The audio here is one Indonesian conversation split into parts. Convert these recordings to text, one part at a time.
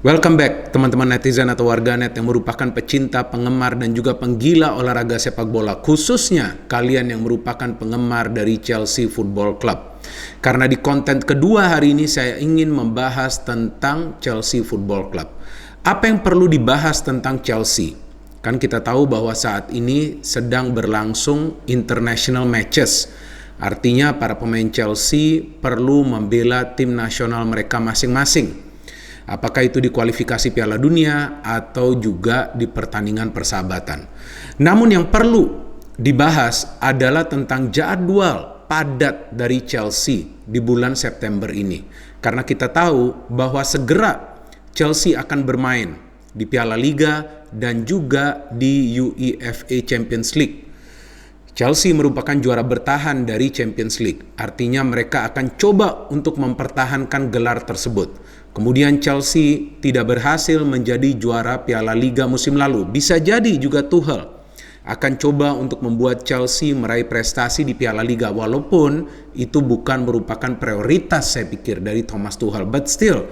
Welcome back teman-teman netizen atau warganet yang merupakan pecinta, penggemar, dan juga penggila olahraga sepak bola. Khususnya kalian yang merupakan penggemar dari Chelsea Football Club. Karena di konten kedua hari ini saya ingin membahas tentang Chelsea Football Club. Apa yang perlu dibahas tentang Chelsea? Kan kita tahu bahwa saat ini sedang berlangsung international matches. Artinya para pemain Chelsea perlu membela tim nasional mereka masing-masing. Apakah itu di kualifikasi Piala Dunia atau juga di pertandingan persahabatan. Namun yang perlu dibahas adalah tentang jadwal padat dari Chelsea di bulan September ini. Karena kita tahu bahwa segera Chelsea akan bermain di Piala Liga dan juga di UEFA Champions League. Chelsea merupakan juara bertahan dari Champions League. Artinya mereka akan coba untuk mempertahankan gelar tersebut. Kemudian Chelsea tidak berhasil menjadi juara Piala Liga musim lalu. Bisa jadi juga Tuchel akan coba untuk membuat Chelsea meraih prestasi di Piala Liga. Walaupun itu bukan merupakan prioritas saya pikir dari Thomas Tuchel. But still,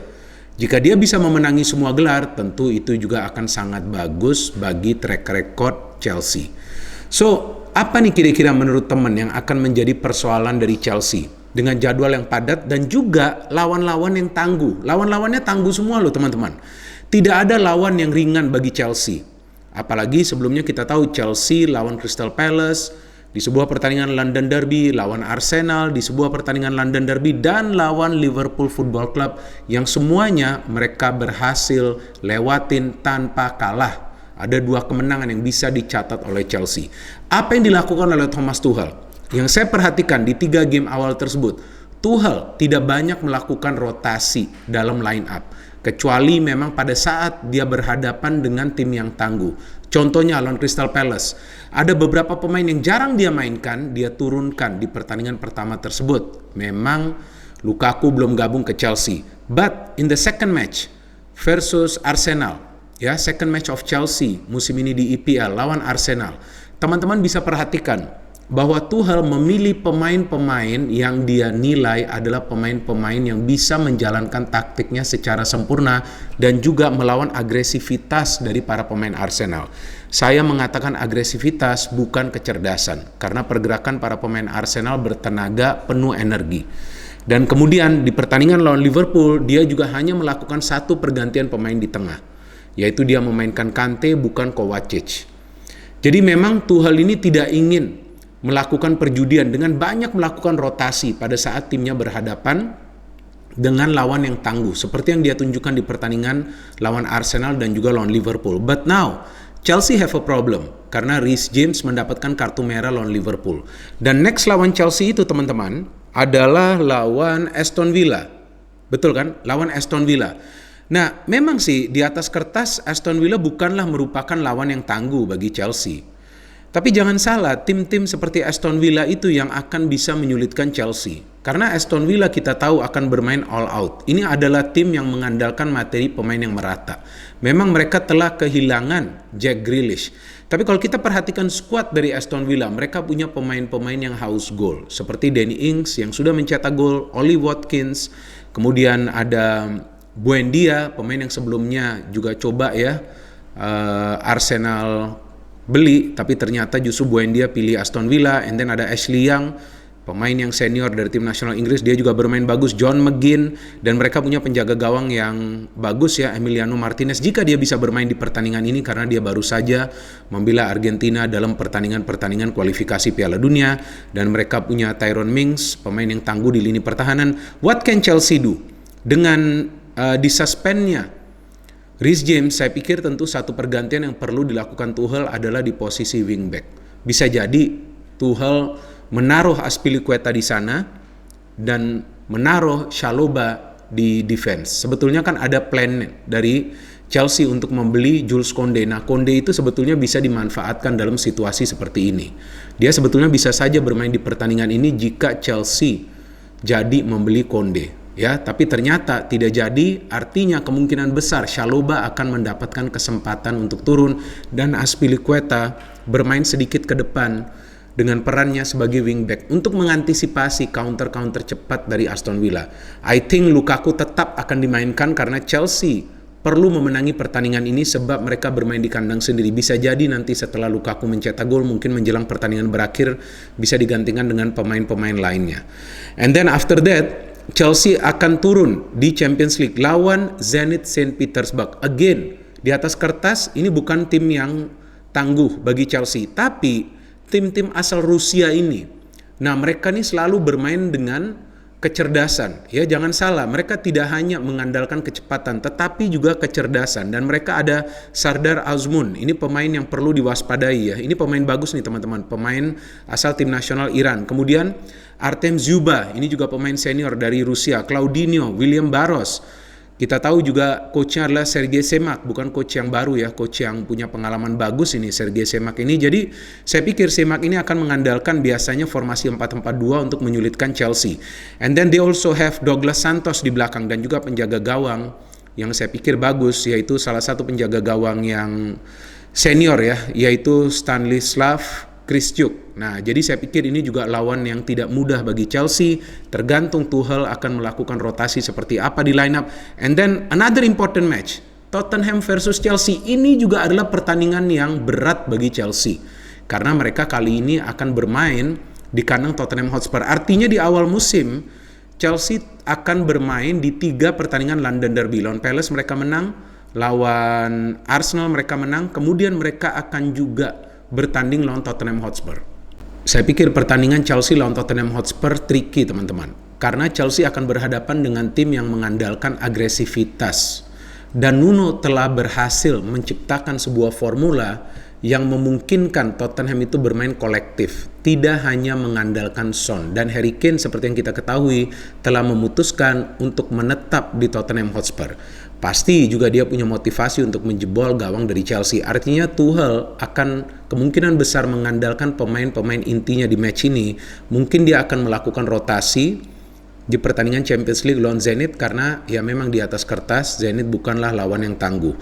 jika dia bisa memenangi semua gelar, tentu itu juga akan sangat bagus bagi track record Chelsea. So, apa nih kira-kira menurut teman yang akan menjadi persoalan dari Chelsea? Dengan jadwal yang padat dan juga lawan-lawan yang tangguh. Lawan-lawannya tangguh semua loh teman-teman. Tidak ada lawan yang ringan bagi Chelsea. Apalagi sebelumnya kita tahu Chelsea lawan Crystal Palace, di sebuah pertandingan London Derby, lawan Arsenal, di sebuah pertandingan London Derby, dan lawan Liverpool Football Club yang semuanya mereka berhasil lewatin tanpa kalah. Ada 2 kemenangan yang bisa dicatat oleh Chelsea. Apa yang dilakukan oleh Thomas Tuchel? Yang saya perhatikan di 3 game awal tersebut, Tuchel tidak banyak melakukan rotasi dalam line up. Kecuali memang pada saat dia berhadapan dengan tim yang tangguh. Contohnya lawan Crystal Palace. Ada beberapa pemain yang jarang dia mainkan, dia turunkan di pertandingan pertama tersebut. Memang Lukaku belum gabung ke Chelsea. But in the second match versus Arsenal, ya, second match of Chelsea musim ini di EPL lawan Arsenal, teman-teman bisa perhatikan bahwa Tuchel memilih pemain-pemain yang dia nilai adalah pemain-pemain yang bisa menjalankan taktiknya secara sempurna dan juga melawan agresivitas dari para pemain Arsenal. Saya mengatakan agresivitas bukan kecerdasan, karena pergerakan para pemain Arsenal bertenaga, penuh energi. Dan kemudian di pertandingan lawan Liverpool, dia juga hanya melakukan 1 pergantian pemain di tengah, yaitu dia memainkan Kante bukan Kovacic. Jadi memang Tuchel ini tidak ingin melakukan perjudian dengan banyak melakukan rotasi pada saat timnya berhadapan dengan lawan yang tangguh, seperti yang dia tunjukkan di pertandingan lawan Arsenal dan juga lawan Liverpool. But now Chelsea have a problem karena Reece James mendapatkan kartu merah lawan Liverpool. Dan next lawan Chelsea itu teman-teman adalah lawan Aston Villa. Betul kan? Lawan Aston Villa. Nah, memang sih di atas kertas Aston Villa bukanlah merupakan lawan yang tangguh bagi Chelsea. Tapi jangan salah, tim-tim seperti Aston Villa itu yang akan bisa menyulitkan Chelsea. Karena Aston Villa kita tahu akan bermain all out. Ini adalah tim yang mengandalkan materi pemain yang merata. Memang mereka telah kehilangan Jack Grealish. Tapi kalau kita perhatikan skuad dari Aston Villa, mereka punya pemain-pemain yang haus gol. Seperti Danny Ings yang sudah mencetak gol, Ollie Watkins, kemudian ada Buendia, pemain yang sebelumnya juga coba ya Arsenal beli, tapi ternyata justru Buendia pilih Aston Villa. And then ada Ashley Young, pemain yang senior dari tim nasional Inggris, dia juga bermain bagus. John McGinn, dan mereka punya penjaga gawang yang bagus ya, Emiliano Martinez, jika dia bisa bermain di pertandingan ini karena dia baru saja membela Argentina dalam pertandingan kualifikasi Piala Dunia. Dan mereka punya Tyrone Mings, pemain yang tangguh di lini pertahanan. What can Chelsea do? Dengan disuspendnya Reece James, saya pikir tentu satu pergantian yang perlu dilakukan Tuchel adalah di posisi wingback. Bisa jadi Tuchel menaruh Azpilicueta di sana dan menaruh Chalobah di defense. Sebetulnya kan ada plan dari Chelsea untuk membeli Jules Koundé. Nah, Koundé itu sebetulnya bisa dimanfaatkan dalam situasi seperti ini. Dia sebetulnya bisa saja bermain di pertandingan ini jika Chelsea jadi membeli Koundé. Ya, tapi ternyata tidak jadi, artinya kemungkinan besar Chalobah akan mendapatkan kesempatan untuk turun dan Azpilicueta bermain sedikit ke depan dengan perannya sebagai wingback untuk mengantisipasi counter-counter cepat dari Aston Villa. I think Lukaku tetap akan dimainkan karena Chelsea perlu memenangi pertandingan ini sebab mereka bermain di kandang sendiri. Bisa jadi nanti setelah Lukaku mencetak gol, mungkin menjelang pertandingan berakhir bisa digantikan dengan pemain-pemain lainnya. And then after that, Chelsea akan turun di Champions League lawan Zenit Saint Petersburg. Again, di atas kertas ini bukan tim yang tangguh bagi Chelsea, tapi tim-tim asal Rusia ini. Nah, mereka nih selalu bermain dengan kecerdasan. Ya, jangan salah, mereka tidak hanya mengandalkan kecepatan, tetapi juga kecerdasan. Dan mereka ada Sardar Azmoun. Ini pemain yang perlu diwaspadai ya. Ini pemain bagus nih teman-teman, pemain asal tim nasional Iran. Kemudian Artem Zuba, ini juga pemain senior dari Rusia. Claudinho, William Barros. Kita tahu juga coachnya adalah Sergei Semak, bukan coach yang baru ya, coach yang punya pengalaman bagus ini Sergei Semak ini. Jadi saya pikir Semak ini akan mengandalkan biasanya formasi 4-4-2 untuk menyulitkan Chelsea. And then they also have Douglas Santos di belakang dan juga penjaga gawang yang saya pikir bagus, yaitu salah satu penjaga gawang yang senior ya, yaitu Stanislav Kristyuk. Nah, jadi saya pikir ini juga lawan yang tidak mudah bagi Chelsea. Tergantung Tuchel akan melakukan rotasi seperti apa di lineup. And then another important match, Tottenham versus Chelsea. Ini juga adalah pertandingan yang berat bagi Chelsea. Karena mereka kali ini akan bermain di kandang Tottenham Hotspur. Artinya di awal musim, Chelsea akan bermain di 3 pertandingan London Derby. Lawan Palace mereka menang, lawan Arsenal mereka menang, kemudian mereka akan juga bertanding lawan Tottenham Hotspur. Saya pikir pertandingan Chelsea lawan Tottenham Hotspur tricky teman-teman. Karena Chelsea akan berhadapan dengan tim yang mengandalkan agresivitas. Dan Nuno telah berhasil menciptakan sebuah formula yang memungkinkan Tottenham itu bermain kolektif. Tidak hanya mengandalkan Son. Dan Harry Kane seperti yang kita ketahui telah memutuskan untuk menetap di Tottenham Hotspur. Pasti juga dia punya motivasi untuk menjebol gawang dari Chelsea. Artinya Tuchel akan kemungkinan besar mengandalkan pemain-pemain intinya di match ini. Mungkin dia akan melakukan rotasi di pertandingan Champions League lawan Zenit karena ya memang di atas kertas Zenit bukanlah lawan yang tangguh.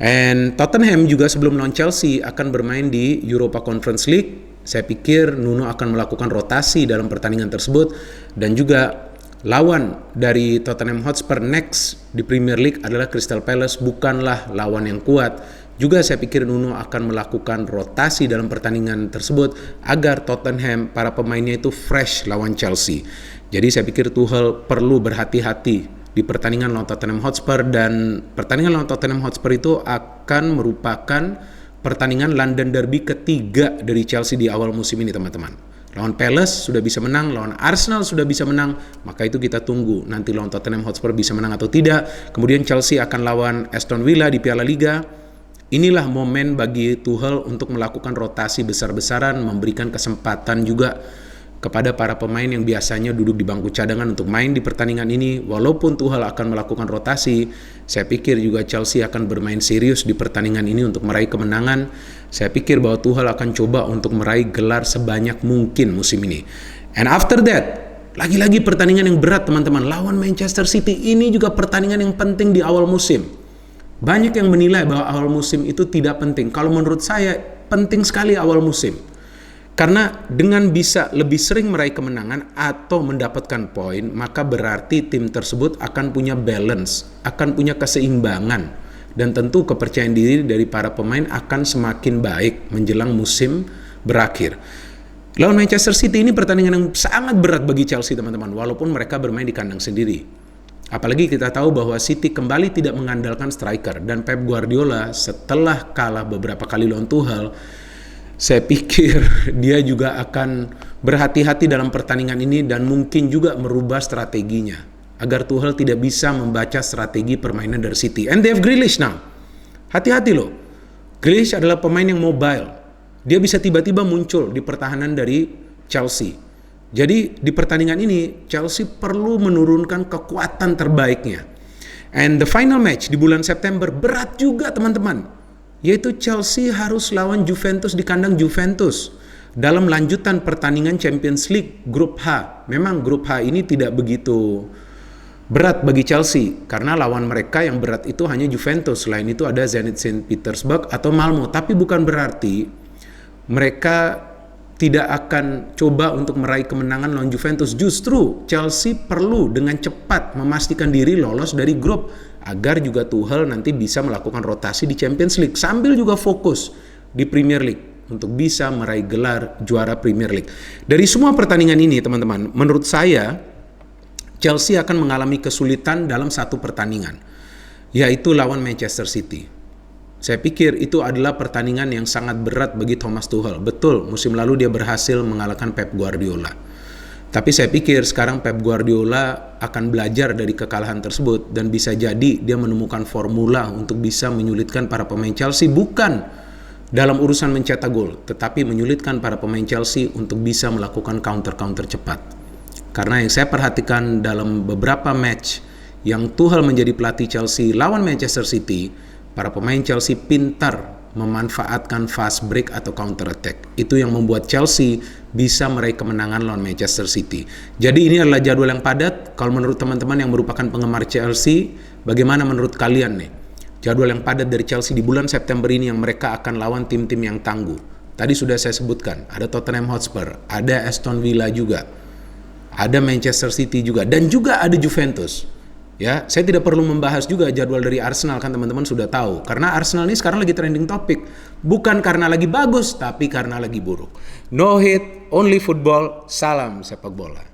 And Tottenham juga sebelum lawan Chelsea akan bermain di Europa Conference League. Saya pikir Nuno akan melakukan rotasi dalam pertandingan tersebut dan juga lawan dari Tottenham Hotspur next di Premier League adalah Crystal Palace, bukanlah lawan yang kuat. Juga saya pikir Nuno akan melakukan rotasi dalam pertandingan tersebut agar Tottenham, para pemainnya itu fresh lawan Chelsea. Jadi saya pikir Tuchel perlu berhati-hati di pertandingan lawan Tottenham Hotspur, dan pertandingan lawan Tottenham Hotspur itu akan merupakan pertandingan London Derby ketiga dari Chelsea di awal musim ini teman-teman. Lawan Palace sudah bisa menang, lawan Arsenal sudah bisa menang, maka itu kita tunggu nanti lawan Tottenham Hotspur bisa menang atau tidak. Kemudian Chelsea akan lawan Aston Villa di Piala Liga. Inilah momen bagi Tuchel untuk melakukan rotasi besar-besaran, memberikan kesempatan juga kepada para pemain yang biasanya duduk di bangku cadangan untuk main di pertandingan ini. Walaupun Tuchel akan melakukan rotasi, saya pikir juga Chelsea akan bermain serius di pertandingan ini untuk meraih kemenangan. Saya pikir bahwa Tuchel akan coba untuk meraih gelar sebanyak mungkin musim ini. And after that, lagi-lagi pertandingan yang berat teman-teman, lawan Manchester City. Ini juga pertandingan yang penting di awal musim. Banyak yang menilai bahwa awal musim itu tidak penting. Kalau menurut saya, penting sekali awal musim. Karena dengan bisa lebih sering meraih kemenangan atau mendapatkan poin, maka berarti tim tersebut akan punya balance, akan punya keseimbangan. Dan tentu kepercayaan diri dari para pemain akan semakin baik menjelang musim berakhir. Lawan Manchester City ini pertandingan yang sangat berat bagi Chelsea teman-teman, walaupun mereka bermain di kandang sendiri. Apalagi kita tahu bahwa City kembali tidak mengandalkan striker, dan Pep Guardiola setelah kalah beberapa kali lawan Tuchel, saya pikir dia juga akan berhati-hati dalam pertandingan ini dan mungkin juga merubah strateginya agar Tuchel tidak bisa membaca strategi permainan dari City. And they have Grealish now. Hati-hati loh. Grealish adalah pemain yang mobile. Dia bisa tiba-tiba muncul di pertahanan dari Chelsea. Jadi di pertandingan ini Chelsea perlu menurunkan kekuatan terbaiknya. And the final match di bulan September berat juga teman-teman. Yaitu Chelsea harus lawan Juventus di kandang Juventus dalam lanjutan pertandingan Champions League grup H. Memang grup H ini tidak begitu berat bagi Chelsea karena lawan mereka yang berat itu hanya Juventus. Selain itu ada Zenit Saint Petersburg atau Malmo. Tapi bukan berarti mereka tidak akan coba untuk meraih kemenangan lawan Juventus. Justru Chelsea perlu dengan cepat memastikan diri lolos dari grup agar juga Tuchel nanti bisa melakukan rotasi di Champions League sambil juga fokus di Premier League untuk bisa meraih gelar juara Premier League. Dari semua pertandingan ini teman-teman, menurut saya Chelsea akan mengalami kesulitan dalam satu pertandingan, yaitu lawan Manchester City. Saya pikir itu adalah pertandingan yang sangat berat bagi Thomas Tuchel. Betul, musim lalu dia berhasil mengalahkan Pep Guardiola. Tapi saya pikir sekarang Pep Guardiola akan belajar dari kekalahan tersebut dan bisa jadi dia menemukan formula untuk bisa menyulitkan para pemain Chelsea, bukan dalam urusan mencetak gol, tetapi menyulitkan para pemain Chelsea untuk bisa melakukan counter-counter cepat. Karena yang saya perhatikan dalam beberapa match yang Tuchel menjadi pelatih Chelsea lawan Manchester City, para pemain Chelsea pintar memanfaatkan fast break atau counter attack. Itu yang membuat Chelsea bisa meraih kemenangan lawan Manchester City. Jadi ini adalah jadwal yang padat. Kalau menurut teman-teman yang merupakan penggemar Chelsea, bagaimana menurut kalian nih? Jadwal yang padat dari Chelsea di bulan September ini yang mereka akan lawan tim-tim yang tangguh. Tadi sudah saya sebutkan, ada Tottenham Hotspur, ada Aston Villa juga, ada Manchester City juga, dan juga ada Juventus. Ya, saya tidak perlu membahas juga jadwal dari Arsenal, kan teman-teman sudah tahu. Karena Arsenal ini sekarang lagi trending topik. Bukan karena lagi bagus, tapi karena lagi buruk. No hate, only football. Salam sepak bola.